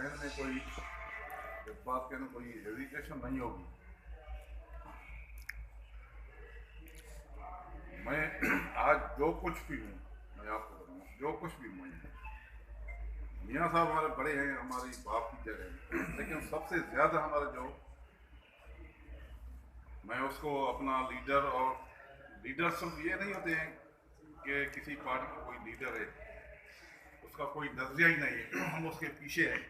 कहने में कोई, इस बात कहने कोई हेजिटेशन नहीं होगी। मैं आज जो कुछ भी हूँ, मैं आपको बताऊँ, जो कुछ भी मैं हूँ, मियाँ साहब हमारे बड़े हैं, हमारी बाप की जगह हैं, लेकिन सबसे ज़्यादा हमारा जो, मैं उसको अपना लीडर, और लीडर सिर्फ ये नहीं होते हैं कि किसी पार्टी का कोई लीडर है, उसका कोई नजरिया ही नहीं है, हम उसके पीछे हैं,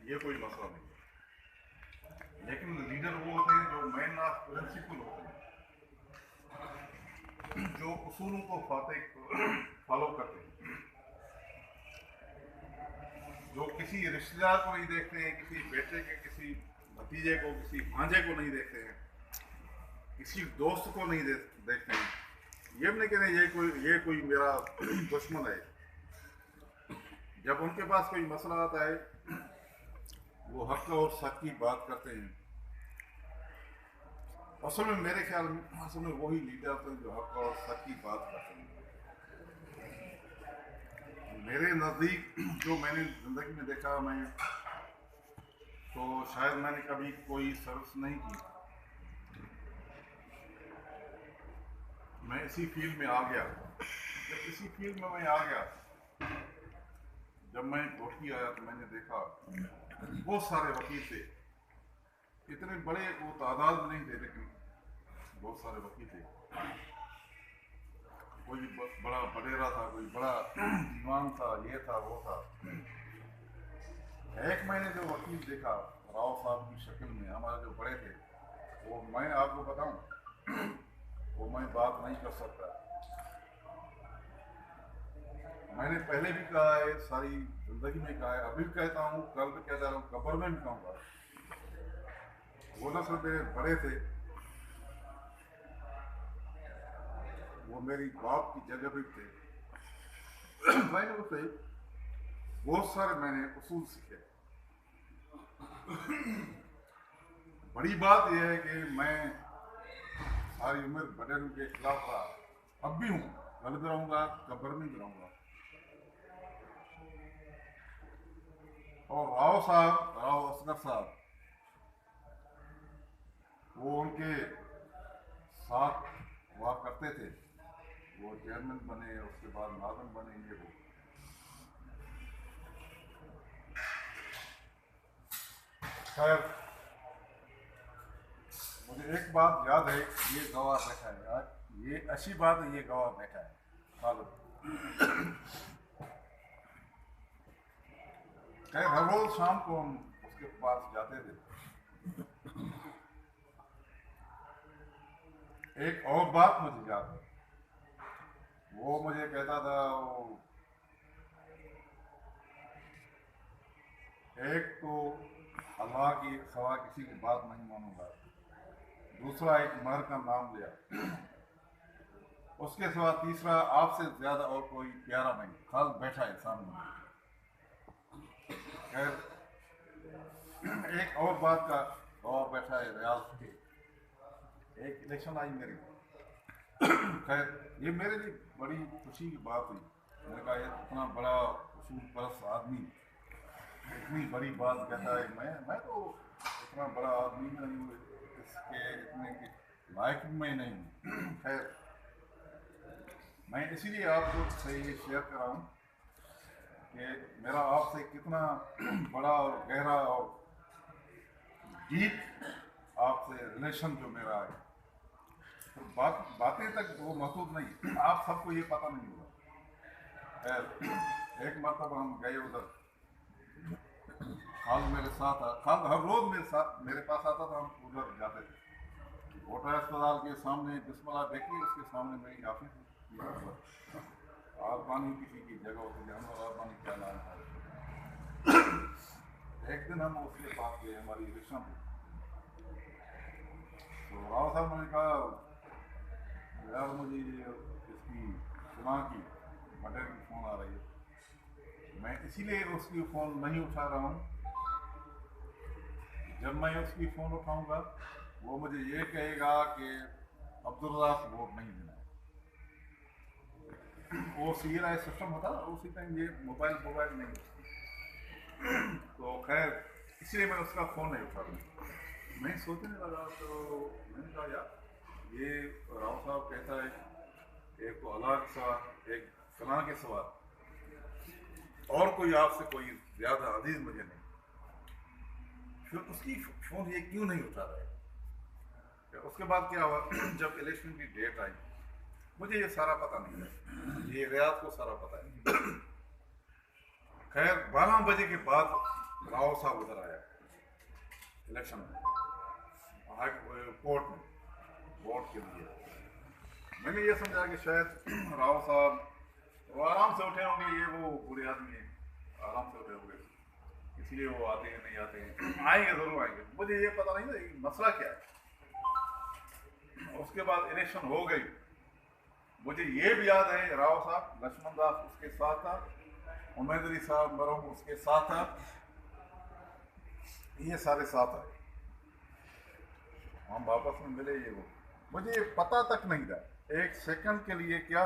ये कोई मसला नहीं है। लेकिन लीडर वो होते हैं जो मेन ऑफ प्रिंसिपल होते हैं, जो उसूलों को फॉलो करते हैं, जो किसी रिश्तेदार को नहीं देखते हैं, किसी बेटे के, किसी भतीजे को, किसी भांजे को नहीं देखते हैं, किसी दोस्त को नहीं देखते हैं। ये भी नहीं कहते ये कोई मेरा दुश्मन है। जब उनके पास कोई मसला आता है, वो हक और सच की बात करते हैं। असल में मेरे ख्याल में असल में वही लीडर होते हैं जो हक और सच की बात करते हैं। मेरे नज़दीक जो मैंने ज़िंदगी में देखा, मैं तो शायद मैंने कभी कोई सर्विस नहीं की, मैं इसी फील्ड में आ गया। जब इसी फील्ड में मैं आ गया, जब मैं कोठी आया तो मैंने देखा बहुत सारे वकील थे, इतने बड़े वो तादाद में नहीं थे, लेकिन बहुत सारे वकील थे। कोई बड़ा बडेरा था, कोई बड़ा दीवान था, ये था वो था। एक मैंने जो वकील देखा राव साहब की शक्ल में, हमारे जो बड़े थे, वो मैं आपको बताऊं, वो मैं बात नहीं कर सकता। मैंने पहले भी कहा है, सारी जिंदगी में कहा है, अभी भी कहता हूँ, कल भी कहता हूँ, कब्र में भी कहूँगा। वो न सिर्फ मेरे बड़े थे, वो मेरी बाप की जगह भी थे। मैंने उससे बहुत सारे मैंने उसूल सीखे। बड़ी बात यह है कि मैं सारी उम्र बड़े के खिलाफ रहा, अब भी हूँ, कल भी रहूँगा, कब्र में भी रहूँगा। और राव असगर साहब, वो उनके साथ हुआ करते थे, वो चेयरमैन बने, उसके बाद नाज़िम बने, ये वो। खैर, मुझे एक बात याद है, ये गवाह बैठा है आज, ये अच्छी बात है, ये गवाह बैठा है खैर, हर रोज शाम को हम उसके पास जाते थे। एक और बात मुझे याद है, वो मुझे कहता था, वो एक तो अल्लाह की सवा किसी की बात नहीं मानूंगा, दूसरा एक मर का नाम लिया, उसके सिवा तीसरा आपसे ज्यादा और कोई प्यारा नहीं, खास बैठा है सामने। खैर, एक और बात का गवाह बैठा है रियाज के, एक इलेक्शन आई मेरी। खैर, ये मेरे लिए बड़ी खुशी की बात हुई। मैंने कहा ये इतना बड़ा उसूल परस्त आदमी इतनी बड़ी बात कहता है, मैं तो इतना बड़ा आदमी नहीं हूँ, इसके इतने के लायक मैं नहीं हूँ। खैर, मैं इसीलिए आपको से ये शेयर कर रहा हूँ कि मेरा आपसे कितना बड़ा और गहरा और डीप आपसे रिलेशन जो मेरा है, तो बातें तक वो महसूस नहीं, आप सबको ये पता नहीं होगा। खैर, एक मरतबा हम गए उधर, खाल मेरे साथ खाल हर रोज मेरे पास आता था, हम उधर जाते थे। वोटर अस्पताल के सामने बिस्मिल्लाह बेकरी, उसके सामने मेरी ऑफिस थी। आरबानी किसी की जगह होती थी, हम आरबानी क्या नाम था। एक दिन हम उसके पास गए, हमारी इलेक्शन थी, तो राव साहब ने कहा यार मुझे इसकी सुना की बटेर की फ़ोन आ रही है। मैं इसीलिए उसकी फ़ोन नहीं उठा रहा हूँ, जब मैं उसकी फ़ोन उठाऊंगा वो मुझे ये कहेगा कि अब्दुल्ला को वोट नहीं देना है। वो CLI सिस्टम होता है, उसी टाइम ये मोबाइल नहीं होता। तो खैर इसलिए मैं उसका फ़ोन नहीं उठा रहा। मैं सोचने लगा तो मैंने कहा यार ये राव साहब कहता है एक तो अल्लाह के सवा, एक फलां के सवा और कोई आपसे कोई ज़्यादा अजीज मुझे नहीं, फिर उसकी फ़ोन ये क्यों नहीं उठा रहा है। उसके बाद क्या हुआ जब इलेक्शन की डेट आई, मुझे ये सारा पता नहीं है, ये रियाज को सारा पता है। खैर 12 बजे के बाद राव साहब उधर आया इलेक्शन में, कोर्ट में वोट के लिए। मैंने ये समझा कि शायद राव साहब वो आराम से उठे होंगे, ये वो बूढ़े आदमी हैं, आराम से उठे होंगे, इसलिए वो आते हैं नहीं आते हैं, आएंगे जरूर आएंगे। मुझे ये पता नहीं था ये मसला क्या है। उसके बाद इलेक्शन हो गई। मुझे ये भी याद है राव साहब, लक्ष्मण दास उसके साथ था, उमैद अली साहब मरहूम उसके साथ था, ये सारे साथ आए, हम वापस में मिले। ये वो मुझे ये पता तक नहीं था, एक सेकंड के लिए क्या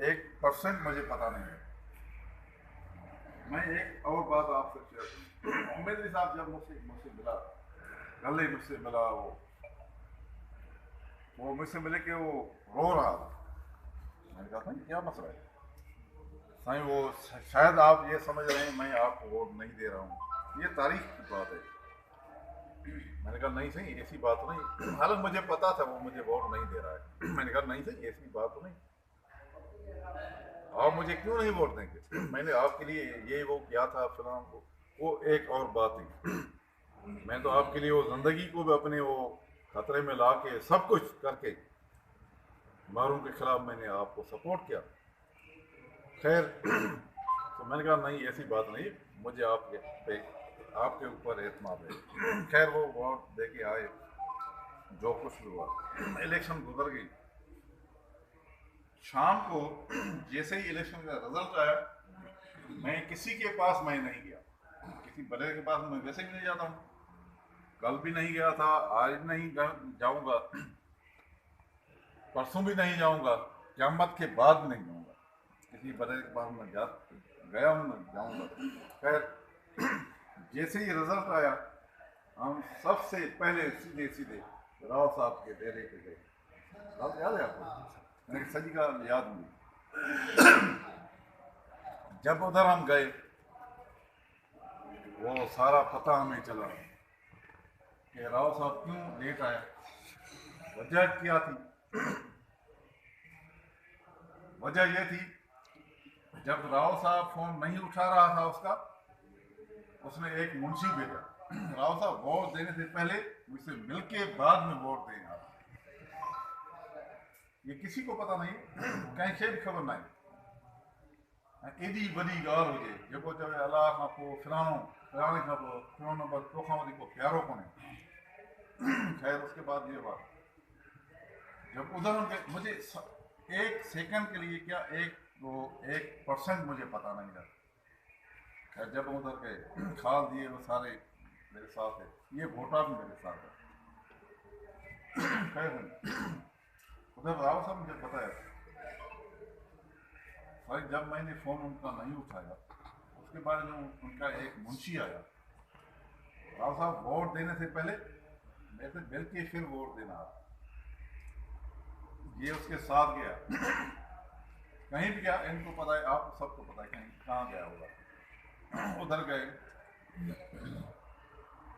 1% मुझे पता नहीं है। मैं एक और बात आपसे शेयर करूं। उमैद अली साहब जब मुझसे मिला, कल ही मुझसे मिला, वो मुझसे मिले कि वो रो रहा था। मैंने कहा था क्या मसला है साईं, वो शायद आप ये समझ रहे हैं मैं आपको वोट नहीं दे रहा हूँ, ये तारीख की बात है। मैंने कहा नहीं सही ऐसी बात तो नहीं, हालांकि मुझे पता था वो मुझे वोट नहीं दे रहा है। मैंने कहा नहीं सही ऐसी बात तो नहीं, आप मुझे क्यों नहीं वोट देंगे, मैंने आपके लिए ये वो किया था फिलहाल वो एक और बात थी। मैं तो आपके लिए वो ज़िंदगी को भी अपने वो खतरे में ला के सब कुछ करके मारूं के खिलाफ मैंने आपको सपोर्ट किया। खैर तो मैंने कहा नहीं ऐसी बात नहीं, मुझे आपके ऊपर एतमाद है। खैर वो वोट दे के आए, जो कुछ भी हुआ इलेक्शन गुजर गई। शाम को जैसे ही इलेक्शन का रिजल्ट आया, मैं किसी के पास मैं नहीं गया, किसी बड़े के पास मैं वैसे भी नहीं जाता हूँ, कल भी नहीं गया था, आज नहीं जाऊंगा, परसों भी नहीं जाऊंगा, क़यामत के बाद भी नहीं जाऊंगा, किसी बड़े के पास मैं गया हूँ ना जाऊंगा। खैर जैसे ही रिजल्ट आया, हम सबसे पहले सीधे सीधे राव साहब के डेरे पे गए। राव याद है आपको, मैंने सजी का याद नहीं। जब उधर हम गए, वो सारा पता हमें चला कि राव साहब क्यों लेट आया, वजह क्या थी। वजह यह थी जब राव साहब फोन नहीं उठा रहा था उसने एक मुंशी भेजा, राव साहब वोट देने से पहले मुझसे मिलके बाद में वोट देंगे आप। ये किसी को पता नहीं, कहीं से भी खबर नहीं। एडी बड़ी गाल हुजे जेको चवे अल्लाह खां पोइ फलाणे खां पोइ फलाणो नंबर तोखां वधीक को प्यारो कोन्हे। खैर उसके बाद ये बात, जब उधर मुझे एक सेकंड के लिए क्या 1% मुझे पता नहीं था। खैर जब उधर गए, खाल दिए वो सारे मेरे साथ है, ये भोटा भी मेरे साथ है। खैर उधर राव साहब मुझे बताया, भाई जब मैंने फ़ोन उनका नहीं उठाया, उसके बाद जो उनका एक मुंशी आया, राव साहब वोट देने से पहले मेरे से मिल के फिर वोट देना, ये उसके साथ गया, कहीं भी गया, इनको पता है, आपको सबको पता है कहीं कहाँ गया होगा। उधर गए,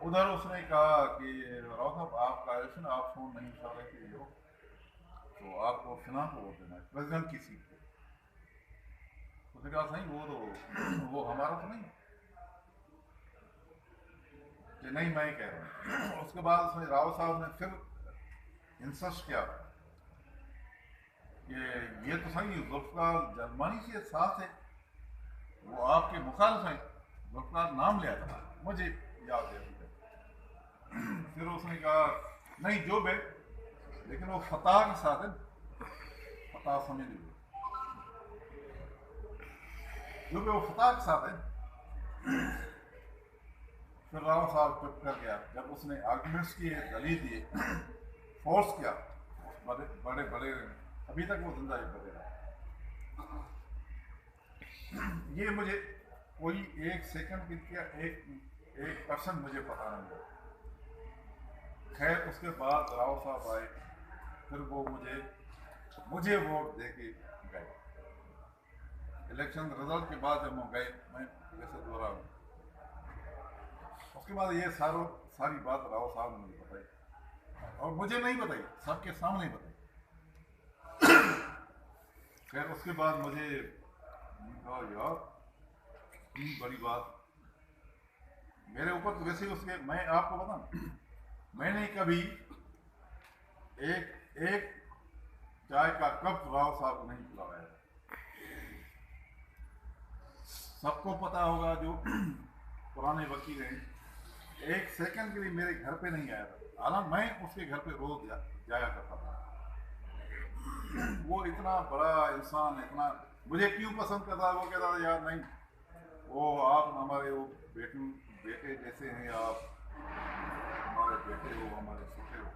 उधर उसने कहा कि राव साहब आपका इलेक्शन, आप फोन नहीं उठा रहे थे हो, तो आपको फिलहाल को वोट देना है प्रेसिडेंट की सीट पे। उसने कहा सही वो हमारा तो नहीं कि नहीं मैं कह रहा हूँ। उसके बाद उसने राव साहब ने फिर इंसिस्ट किया कि ये तो सही जुल्फकार जर्मनी से साथ है, वो आपके मुखालिफ हैं, जुल्फकार नाम लिया था, मुझे याद है अभी तक। फिर उसने कहा नहीं जो बे, लेकिन वो फतह के साथ है, फतह समझ लीजिए, जो बे वो फतह के साथ है। फिर राव साहब चुप कर गया। जब उसने आर्गूमेंट्स किए, दलील दिए, फोर्स किया, बड़े बड़े अभी तक वो जिंदा ही बने रहा। ये मुझे कोई एक सेकंड की क्या एक परसेंट मुझे पता नहीं है। खैर उसके बाद राव साहब आए, फिर वो मुझे वोट दे के गए। इलेक्शन रिजल्ट के बाद जब वो गए, मैं जैसे दोहरा हूँ, उसके बाद ये सारी बात राव साहब ने मुझे बताई और मुझे नहीं बताई, सबके सामने बताई। खैर उसके बाद मुझे कहा यार इतनी बड़ी बात मेरे ऊपर, तो वैसे उसके, मैं आपको बताऊं, मैंने कभी एक चाय का कप राव साहब को नहीं पिलाया। सबको पता होगा जो पुराने वकील हैं, एक सेकंड के लिए मेरे घर पे नहीं आया था, हालांकि मैं उसके घर पे रोज जाया करता था। वो इतना बड़ा इंसान, इतना मुझे क्यों पसंद करता, वो कहता था यार नहीं, वो आप हमारे वो बेटे जैसे हैं, आप हमारे बेटे हो, हमारे सुखे हो।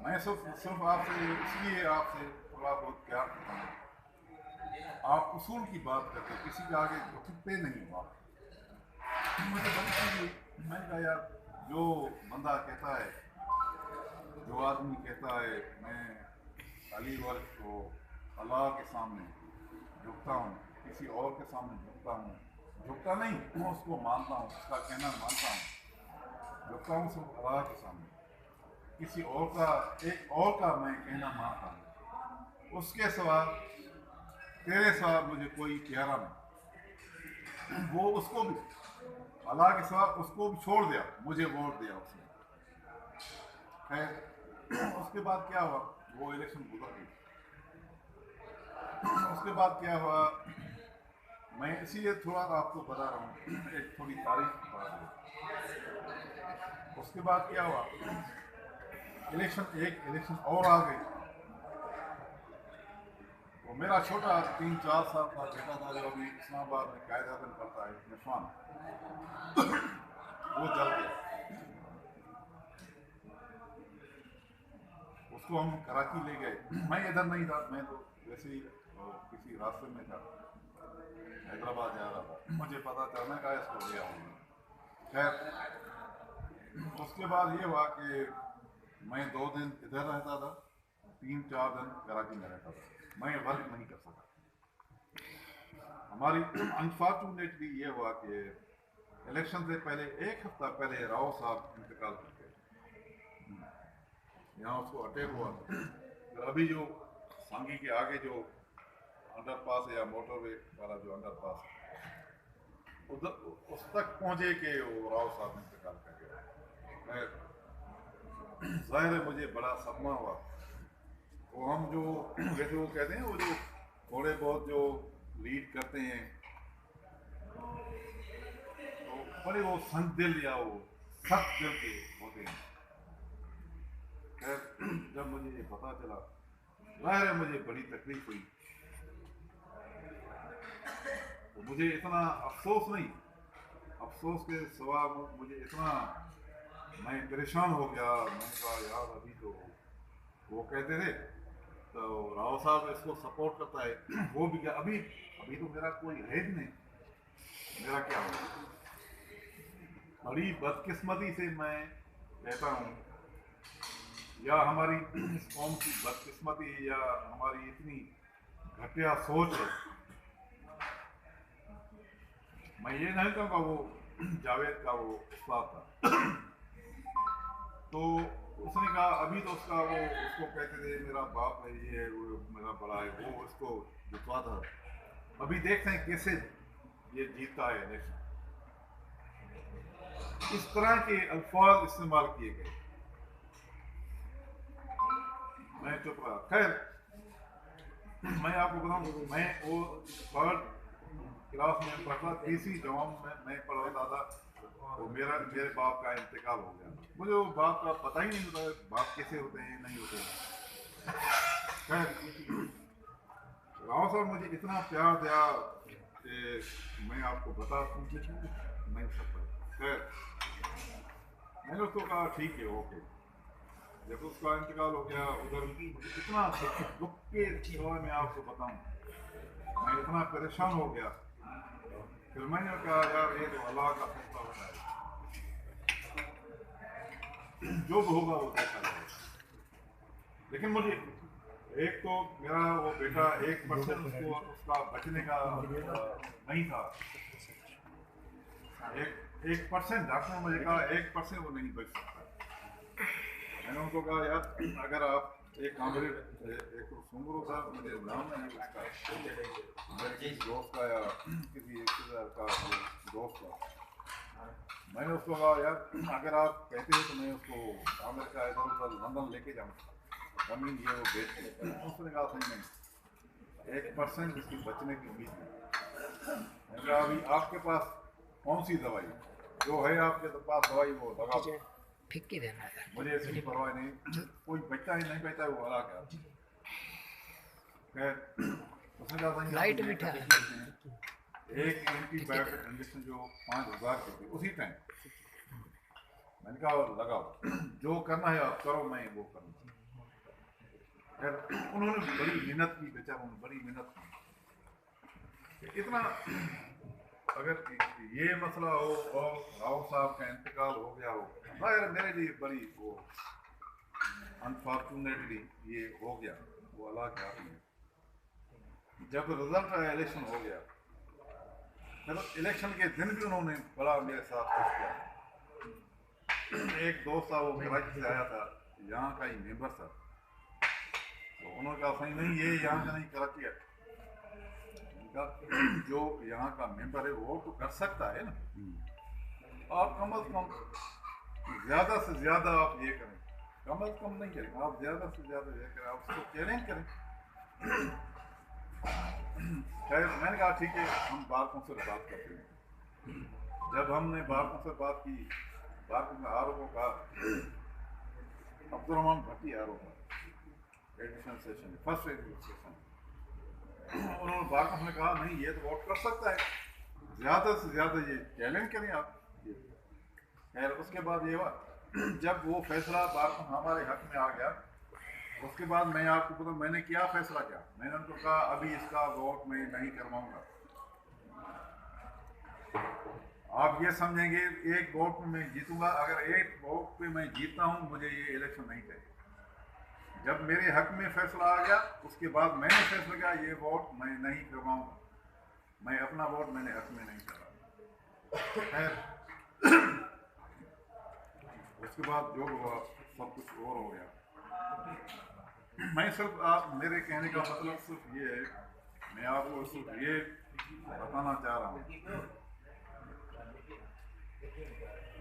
मैं सिर्फ आपसे इसलिए आपसे थोड़ा बहुत प्यार करता हूँ, आप उसूल की बात करते, किसी के आगे झुकते नहीं हो आप। मुझे बड़ी चीज हुई, मैंने कहा यार जो बंदा कहता है, जो आदमी कहता है मैं अली वर्ग को अल्लाह के सामने झुकता हूँ, किसी और के सामने झुकता नहीं, मैं उसको मानता हूँ, उसका कहना मानता हूँ, झुकता हूँ सिर्फ अल्लाह के सामने, किसी और का, एक और का मैं कहना मानता हूँ, उसके सिवा, तेरे सिवा मुझे कोई प्यारा नहीं। वो उसको भी अल्लाह के सिवा उसको भी छोड़ दिया, मुझे वोट दिया उसने। खैर उसके बाद क्या हुआ, वो इलेक्शन गुजर गई। उसके बाद क्या हुआ, मैं इसीलिए थोड़ा आपको बता रहा हूँ, एक थोड़ी तारीफ की बात है। उसके बाद क्या हुआ, इलेक्शन और आ गई। वो मेरा छोटा 3-4 साल का बेटा था, जो अभी इस्लामाबाद में कायदातन करता है, निशान, वो जल गया। उसको हम कराची ले गए, मैं इधर नहीं था, मैं तो वैसे ही किसी रास्ते में था, हैदराबाद जा रहा था, मुझे पता था, मैं कहा इसको ले आऊँगा। खैर उसके बाद ये हुआ कि मैं 2 दिन इधर रहता था, 3-4 दिन कराची में रहता था, मैं वर्क नहीं कर सका। हमारी अनफॉर्चुनेटली ये हुआ कि इलेक्शन से पहले 1 हफ्ता पहले राव साहब इंतकाल कर गए, यहाँ उसको अटैक हुआ। तो अभी जो सांगी के आगे जो अंडरपास है या मोटरवे वाला जो अंडरपास, उधर उस तक पहुँचे कि वो राव साहब इंतकाल कर गए। जाहिर है मुझे बड़ा सदमा हुआ। वो हम जो जैसे वो कहते हैं, वो जो थोड़े बहुत जो लीड करते हैं, तो बड़े वो संग दिल या वो सख्त दिल के होते हैं। खैर जब मुझे ये पता चला, जाहिर है मुझे बड़ी तकलीफ हुई। तो मुझे इतना अफसोस नहीं, अफसोस के सिवा मुझे इतना, मैं परेशान हो गया। मैंने कहा यार अभी तो वो कहते थे तो राव साहब इसको सपोर्ट करता है, वो भी क्या, अभी तो मेरा कोई है ही नहीं, मेरा क्या होगा। बड़ी बदकिस्मती से मैं कहता हूँ, या हमारी इस कौम की बदकिस्मती, या हमारी इतनी घटिया सोच है। मैं ये नहीं कहूँगा वो जावेद का वो उस्ताद था, तो उसने कहा अभी तो उसको कहते थे मेरा बाप है, ये है, वो मेरा बड़ा है, वो उसको जितवा था। अभी देखते हैं कैसे ये जीतता है इलेक्शन। इस तरह के अल्फाज इस्तेमाल किए गए, मैं चुप रहा। खैर मैं आपको बताऊँ, मैं वो 3rd क्लास में पढ़ता, तीसरी जमात में मैं पढ़ता था, तो मेरे बाप का इंतकाल हो गया। मुझे वो बाप का पता ही नहीं होता, बाप कैसे होते हैं नहीं होते हैं। खैर राव साहब मुझे इतना प्यार दिया कि मैं आपको बता नहीं सकता। खैर मैंने उसको कहा ठीक है, ओके। जब उसका इंतकाल हो गया, उधर इतना दुख के सिवा मैं आपको बताऊं, मैं इतना परेशान हो गया। फिर मैंने कहा यार ये तो अल्लाह का फैसला होता है, जो होगा वो देखा जाएगा। लेकिन मुझे एक तो मेरा वो बेटा 1% उसको उसका बचने का नहीं था। 1% डॉक्टर ने मुझे कहा 1% वो नहीं बच सकता। मैंने उनको कहा यार अगर आप एक कामरे एक तो सुंगरो था, मुझे नाम नहीं उसका, मेरे किसी दोस्त का या किसी रिश्तेदार का दोस्त का, मैंने उसको कहा यार अगर आप कहते हो तो मैं उसको अमेरिका इधर उधर लंदन लेके जाऊँ, जमीन ये वो बेच के। उसने कहा सही नहीं, 1% इसकी बचने की उम्मीद नहीं। मैंने कहा अभी आपके पास कौन सी दवाई जो है आपके पास दवाई वो लगा, फिक्की देना है, मुझे इसकी परवाह नहीं, कोई बच्चा ही नहीं बचा वो हरा गया। खैर उसने कहा सही लाइट मीठा है। एक एंटीबायोटिक इंजेक्शन जो 5,000 के थे उसी टाइम, मैंने कहा लगाओ, जो करना है आप करो, मैं वो करूँगा। खैर उन्होंने बड़ी मेहनत की, बेचारों ने बड़ी मेहनत की। इतना अगर ये मसला हो और राव साहब का इंतकाल हो गया हो, मगर मेरे लिए बड़ी वो अनफॉर्चुनेटली ये हो गया, वो अल्लाह के हाथ में। जब रिजल्ट आया, इलेक्शन हो गया, मतलब इलेक्शन के दिन भी उन्होंने बड़ा मेरे साथ कुछ किया। एक दोस्त था वो कराची से आया था, यहाँ का ही मेंबर था, तो उन्होंने कहा सही नहीं ये यहाँ का नहीं कराची है, जो यहाँ का मेंबर है वो तो कर सकता है ना, आप कम अज कम ज्यादा से ज्यादा आप ये करें, कम अज कम नहीं करें, आप ज्यादा से ज्यादा ये करें, आप उसको चैलेंज करें। खैर मैंने कहा ठीक है, हम बार कौंसिल से बात करते हैं। जब हमने बार कौंसिल से बात की, बार कौंसिल आर ओ का अब्दुल रहमान भट्टी आर ओ का addition session, first addition session, उन्होंने बार कौंसिल ने कहा नहीं ये तो वोट कर सकता है, ज्यादा से ज्यादा ये चैलेंज करें आप। खैर उसके बाद ये हुआ, जब वो फैसला बार कौंसिल हमारे हक में आ गया, उसके बाद मैं आपको पता मैंने क्या फैसला किया, मैंने उनको कहा अभी इसका वोट मैं नहीं करवाऊंगा। आप ये समझेंगे एक वोट में मैं जीतूंगा, अगर एक वोट पे मैं जीतता हूं मुझे ये इलेक्शन नहीं चाहिए। जब मेरे हक में फैसला आ गया उसके बाद मैंने फैसला किया ये वोट मैं नहीं करवाऊंगा, मैं अपना वोट मैंने हक में नहीं करा। खैर उसके बाद जो हुआ सब कुछ और हो गया। मैं सिर्फ आप मेरे कहने का मतलब सिर्फ ये है, मैं आपको सिर्फ ये बताना चाह रहा हूँ,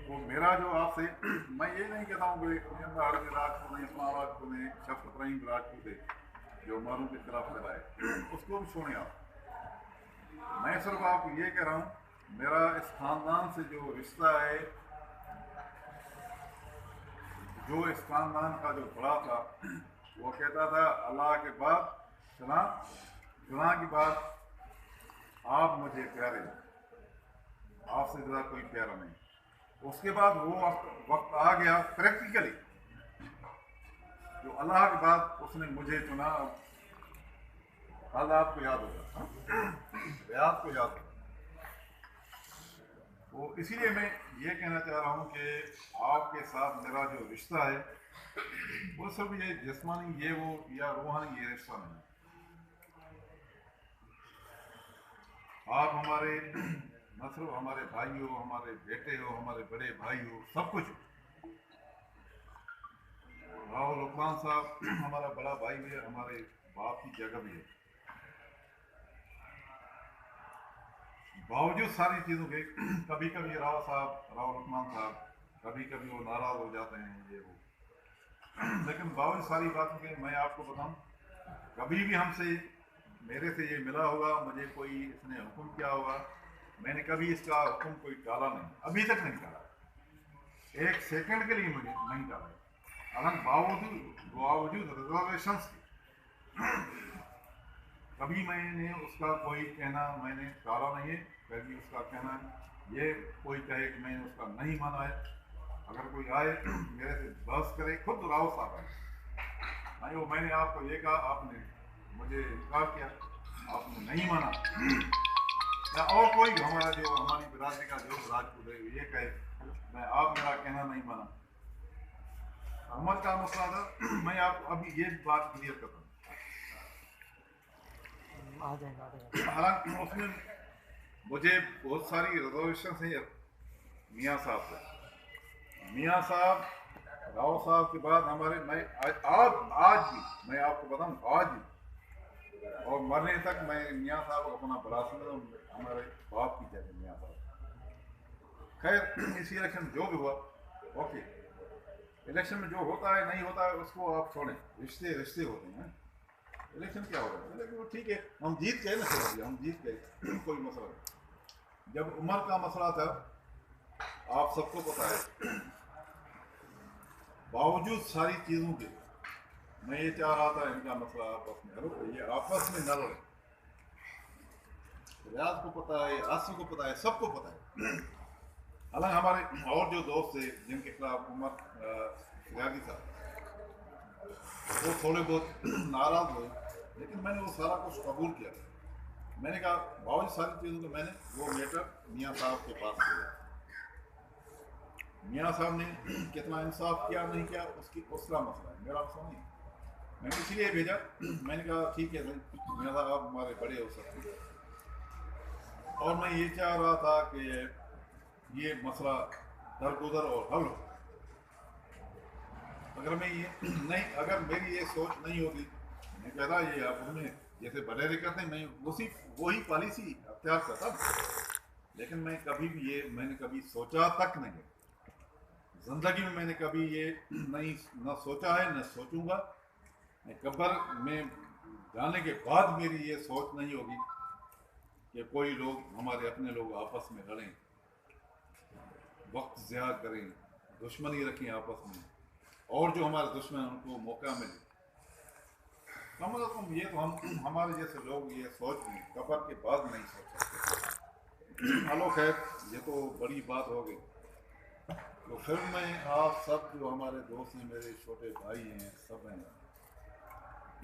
वो मेरा जो आपसे, मैं ये नहीं कहता हूँ कि राजपूत ने इस्लामाबाद को ने शख्स इब्राहिम राजपूत है जो मारू के खिलाफ लड़ाए, उसको भी छोड़ें आप। मैं सिर्फ आपको ये कह रहा हूँ मेरा इस खानदान से जो रिश्ता है, जो इस खानदान का जो बड़ा था वो कहता था अल्लाह के बाद खुदा की बात आप मुझे प्यारे, आपसे ज़्यादा कोई प्यारा नहीं। उसके बाद वो वक्त आ गया प्रैक्टिकली जो अल्लाह के बाद उसने मुझे चुना। हाल आपको याद होगा, आपको याद होगा, वो इसीलिए मैं ये कहना चाह रहा हूँ कि आपके साथ मेरा जो रिश्ता है वो सिर्फ ये जिस्मानी ये वो या रूहानी ये रिश्ता नहीं। आप हमारे न सिर्फ हमारे भाई हो, हमारे बेटे हो, हमारे बड़े भाई हो, सब कुछ। राहुल लुकमान साहब हमारा बड़ा भाई भी है, हमारे बाप की जगह भी है। बावजूद सारी चीज़ों के कभी कभी राहुल लुकमान साहब कभी कभी वो नाराज हो जाते हैं ये वो, लेकिन बावजूद सारी बातों के मैं आपको बताऊं, कभी भी हमसे मेरे से ये मिला होगा, मुझे कोई इसने हुक्म किया होगा, मैंने कभी इसका हुक्म कोई टाला नहीं, अभी तक नहीं टाला, एक सेकंड के लिए मुझे नहीं टाला। हालांकि बावजूद रिजर्वेशंस के कभी मैंने उसका कोई कहना मैंने टाला नहीं है। कभी उसका कहना ये कोई कहे कि मैंने उसका नहीं माना है, अगर कोई आए मेरे से बहस करे, खुद राव साहब है नहीं, वो मैंने आपको ये कहा, आपने मुझे इनकार किया, आपने नहीं माना, या और कोई हमारा जो हमारी बिरादरी का जो राजपूत है ये कहे मैं आप मेरा कहना नहीं माना, अमर का मसला था। मैं आप अभी ये बात क्लियर करता हूँ। हालांकि उसमें मुझे बहुत सारी रिजर्वेशन है मियाँ साहब से। मियाँ साहब राव साहब के बाद हमारे मैं आज भी मैं आपको बताऊं आज भी और मरने तक मैं मियाँ साहब को अपना बड़ा समझता हूं, हमारे बाप की जगह मियाँ साहब। खैर इसी इलेक्शन में जो भी हुआ ओके, इलेक्शन में जो होता है नहीं होता है उसको आप छोड़ें, रिश्ते रिश्ते होते हैं। इलेक्शन क्या हो रहा है लेकिन वो ठीक है, हम जीत गए ना, सर हम जीत गए कोई मसला नहीं। जब उम्र का मसला था आप सबको पता है, बावजूद सारी चीज़ों के मैं ये चाह रहा था इनका मसला आपस में हल हो, ये आपस में न लड़े। रियाज को पता है, आसिफ को पता है, सबको पता है। हालांकि हमारे और जो दोस्त थे जिनके खिलाफ उमर फिरागी था वो थोड़े बहुत नाराज हुए, लेकिन मैंने वो सारा कुछ कबूल किया। मैंने कहा बावजूद सारी चीज़ों के मैंने वो मैटर मियाँ साहब के पास किया। मियाँ साहब ने कितना इंसाफ किया नहीं किया उसका मसला है, मेरा मसला नहीं। मैंने इसलिए भेजा, मैंने कहा ठीक है भाई मियाँ साहब आप हमारे बड़े हो सकते, और मैं ये चाह रहा था कि ये मसला दरगुजर और हल हो। अगर मैं ये नहीं, अगर मेरी ये सोच नहीं होती, मैं कहता ये आप उसमें जैसे बड़े करते हैं मैं वही पॉलिसी अख्तियार करता, लेकिन मैं कभी भी ये मैंने कभी सोचा तक नहीं, जिंदगी में मैंने कभी ये नहीं न सोचा है न सोचूंगा। कब्र में जाने के बाद मेरी ये सोच नहीं होगी कि कोई लोग हमारे अपने लोग आपस में लड़ें, वक्त ज़िया करें, दुश्मनी रखें आपस में, और जो हमारे दुश्मन उनको मौका मिले। कम अज़ कम ये तो हम हमारे जैसे लोग ये सोच लें, कब्र के बाद नहीं सोच सकते। चलो खैर ये तो बड़ी बात हो गई। तो फिर मैं आप सब जो हमारे दोस्त हैं, मेरे छोटे भाई हैं, सब हैं,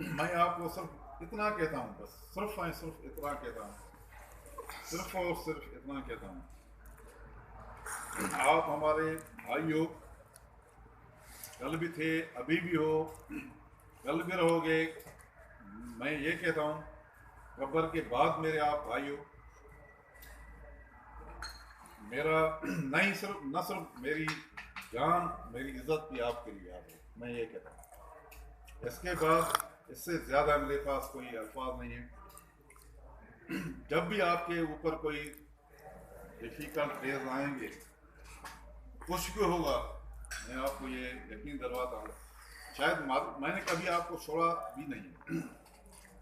मैं आपको सिर्फ इतना कहता हूँ, बस सिर्फ इतना कहता हूँ, सिर्फ और सिर्फ इतना कहता हूँ, आप हमारे भाई हो, कल भी थे, अभी भी हो, कल भी रहोगे। मैं ये कहता हूँ कब्र के बाद मेरे आप भाई हो। मेरा नहीं सिर्फ न सिर्फ मेरी जान मेरी इज्जत भी आपके लिए याद है, मैं ये कहता हूँ। इसके बाद इससे ज़्यादा मेरे पास कोई अल्फाज नहीं है। जब भी आपके ऊपर कोई डिफिकल्ट डेज आएंगे, कुछ भी होगा, मैं आपको ये यकीन दिलवाता हूँ, शायद मैंने कभी आपको छोड़ा भी नहीं,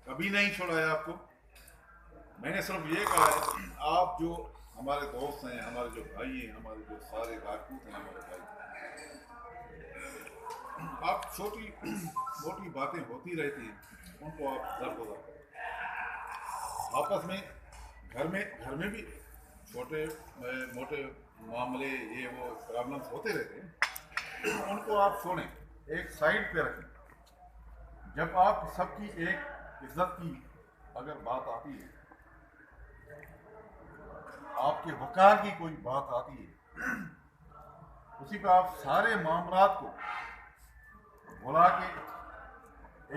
कभी नहीं छोड़ा है आपको। मैंने सिर्फ ये कहा है आप जो हमारे दोस्त हैं, हमारे जो भाई हैं, हमारे जो सारे राजपूत हैं हमारे भाई, आप छोटी मोटी बातें होती रहती हैं, उनको आप दरगुजर करें। आपस में घर में भी छोटे मोटे मामले ये वो प्रॉब्लम्स होते रहते हैं, उनको आप छोड़ें, एक साइड पे रखें। जब आप सबकी एक इज्जत की अगर बात आती है, आपके वकार की कोई बात आती है, उसी पर आप सारे मामलात को बुला के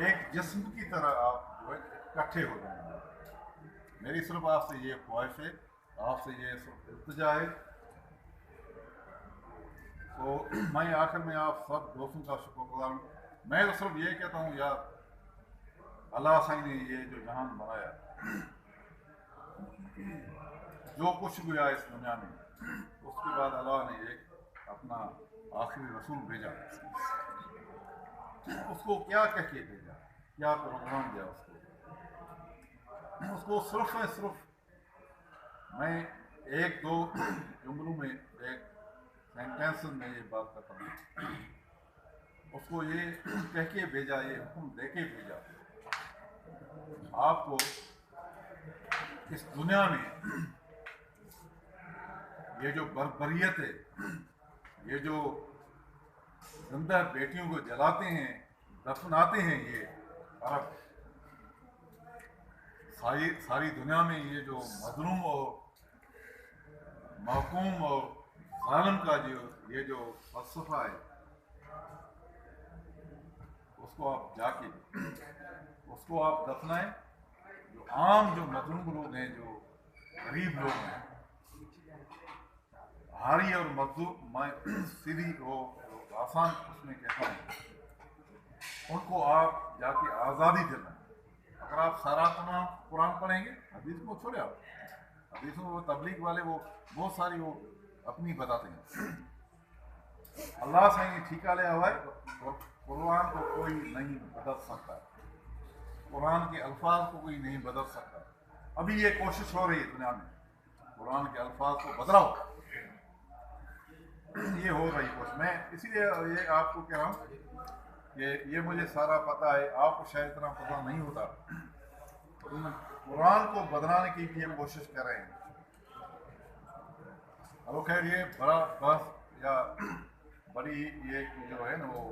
एक जिस्म की तरह आप जो है इकट्ठे हो जाएंगे। मेरी सिर्फ आपसे ये ख्वाहिश है, आपसे ये इल्तिजा है। तो मैं आखिर में आप सब दोस्तों का शुक्रगुजार हूँ। मैं तो सिर्फ ये कहता हूँ यार, अल्लाह साईं ने ये जो जहान बनाया, जो कुछ भी आया इस दुनिया में, उसके बाद अल्लाह ने एक अपना आखिरी रसूल भेजा। उसको क्या कह के भेजा, क्या प्रोग्राम दिया उसको सिर्फ है सिर्फ मैं एक दो जुमलों में एक सेंटेंस में ये बात करता हूँ, उसको ये कह के भेजा, ये हुक्म दे के भेजा, आपको इस दुनिया में ये जो बर्बरियत है, ये जो जिंदा बेटियों को जलाते हैं, दफनाते हैं, ये अरब सारी दुनिया में ये जो मजलूम और महकूम और जालिम का ये जो फलसफा है, उसको आप जाके उसको आप दफनाएं। जो आम जो मजलूम लोग हैं, जो गरीब लोग हैं, हारी और मजदूर मैं सीधी वो आसान उसमें कहता हूँ, उनको आप जाके आज़ादी दिलाएं। अगर आप सारा कुरान पढ़ेंगे, हदीस को छोड़े, आप हदीसों में वो तबलीग वाले वो बहुत सारी वो अपनी बताते हैं। अल्लाह से ये ठीका लिया हुआ है और कुरान को कोई नहीं बदल सकता, कुरान के अल्फाज को कोई नहीं बदल सकता। अभी ये कोशिश हो रही है दुनिया में कुरान के अल्फाज को बदलाओ, ये हो रही कोशिश। मैं इसीलिए ये आपको कह रहा हूँ कि ये मुझे सारा पता है, आपको शायद इतना पता नहीं होता। कुरान को बदलाने की भी ये कोशिश कर रहे हैं। अब खैर ये बड़ा बस या बड़ी ये जो है ना वो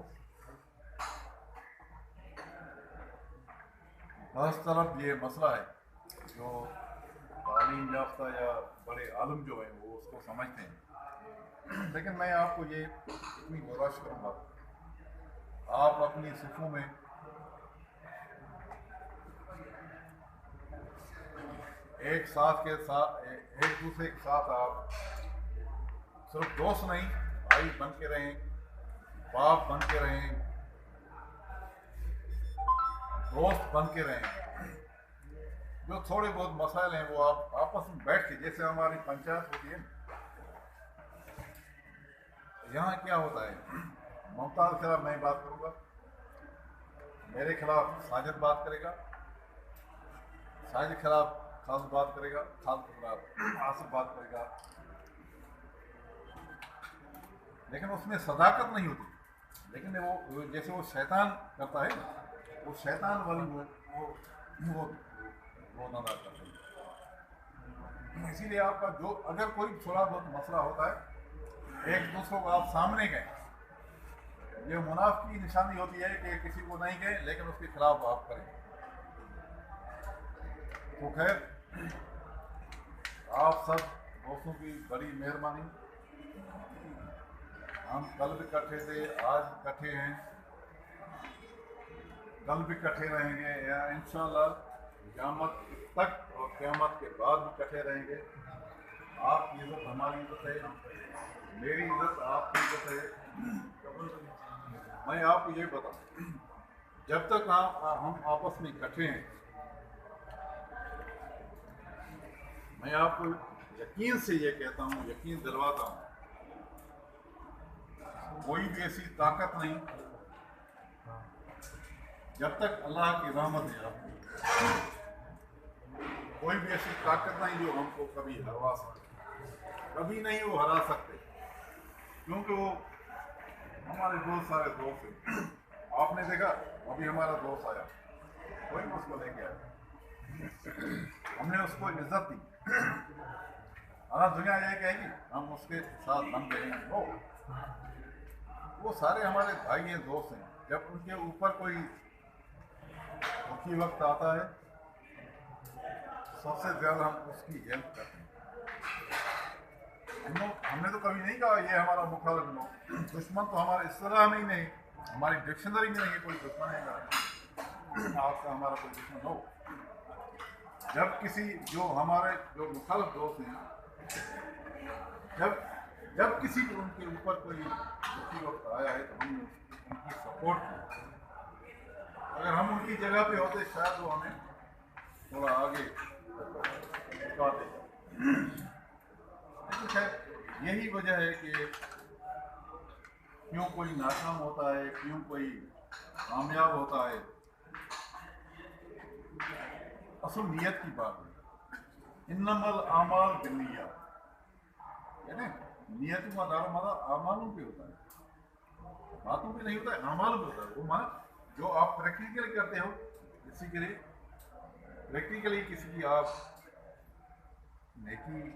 बस तरफ ये मसला है, जो तालीम याफ्ता या बड़े आलम जो है वो उसको समझते हैं। लेकिन मैं आपको ये इतनी गुजारिश करूँगा, आप अपनी सिफों में एक साथ के साथ एक दूसरे के साथ आप सिर्फ दोस्त नहीं, भाई बन के रहें, बाप बन के रहें, दोस्त बन के रहें। जो थोड़े बहुत मसाइल हैं वो आप आपस में बैठ के, जैसे हमारी पंचायत होती है, यहाँ क्या होता है, ममताज के खिलाफ मैं बात करूँगा, मेरे खिलाफ साजिद बात करेगा, साजिद के खिलाफ खास बात करेगा, खास के खिलाफ आसिफ बात करेगा, लेकिन उसमें सदाकत नहीं होती। लेकिन वो जैसे वो शैतान करता है, वो शैतान वाली वो नजर करते हैं। इसीलिए आपका जो अगर कोई थोड़ा बहुत मसला होता है, एक दूसरों को आप सामने गए, ये मुनाफिक की निशानी होती है कि किसी को नहीं गए लेकिन उसके खिलाफ आप करें। तो खैर, आप सब दोस्तों की बड़ी मेहरबानी। हम कल भी इकट्ठे थे, आज इकट्ठे हैं, कल भी इकट्ठे रहेंगे, या इंशाल्लाह क़यामत तक और क़यामत के बाद भी इकट्ठे रहेंगे। आपकी इज्जत हमारी इज्जत है, मेरी इज्जत आपकी इज्जत है। मैं आपको ये बताऊं, जब तक हम आपस में इकट्ठे हैं, मैं आपको यकीन से ये कहता हूँ, यकीन दिलवाता हूँ, कोई भी ऐसी ताकत नहीं जब तक अल्लाह की रहमत है आपको, कोई भी ऐसी ताकत नहीं जो हमको कभी हरवा सकते, कभी नहीं वो हरा सकते, क्योंकि वो हमारे बहुत सारे दोस्त हैं। आपने देखा अभी हमारा दोस्त आया, कोई उसको लेके आया, हमने उसको इज्जत दी। अगर दुनिया ये कहेगी हम उसके साथ हम देंगे, वो सारे हमारे भाई हैं, दोस्त हैं। जब उनके ऊपर कोई दुखी वक्त आता है, सबसे ज्यादा हम उसकी हेल्प करते हैं। हमने तो कभी नहीं कहा ये हमारा मुखालिफ लोग, दुश्मन तो हमारे इस्लाह में ही नहीं, हमारी डिक्शनरी में नहीं है कोई दुश्मन है का आपका हमारा कोई दुश्मन हो। जब किसी जो हमारे जो मुखालिफ दोस्त हैं, जब किसी को उनके ऊपर कोई दुखी वक्त आया है तो हमने उनकी सपोर्ट की। अगर हम उनकी जगह पे होते शायद वो हमें थोड़ा आगे झुका देगा। लेकिन खैर यही वजह है कि क्यों कोई नाकाम होता है, क्यों कोई कामयाब होता है, असल नियत की बात है। इन्नमल आमाल बिन्नियात, यानी नियतों का दारोमदार आमालों पे होता है, बातों पे नहीं होता है, आमालों पे होता है। वो माना जो आप प्रैक्टिकली करते हो, किसी के लिए प्रैक्टिकली किसी की आप नेकी नहीं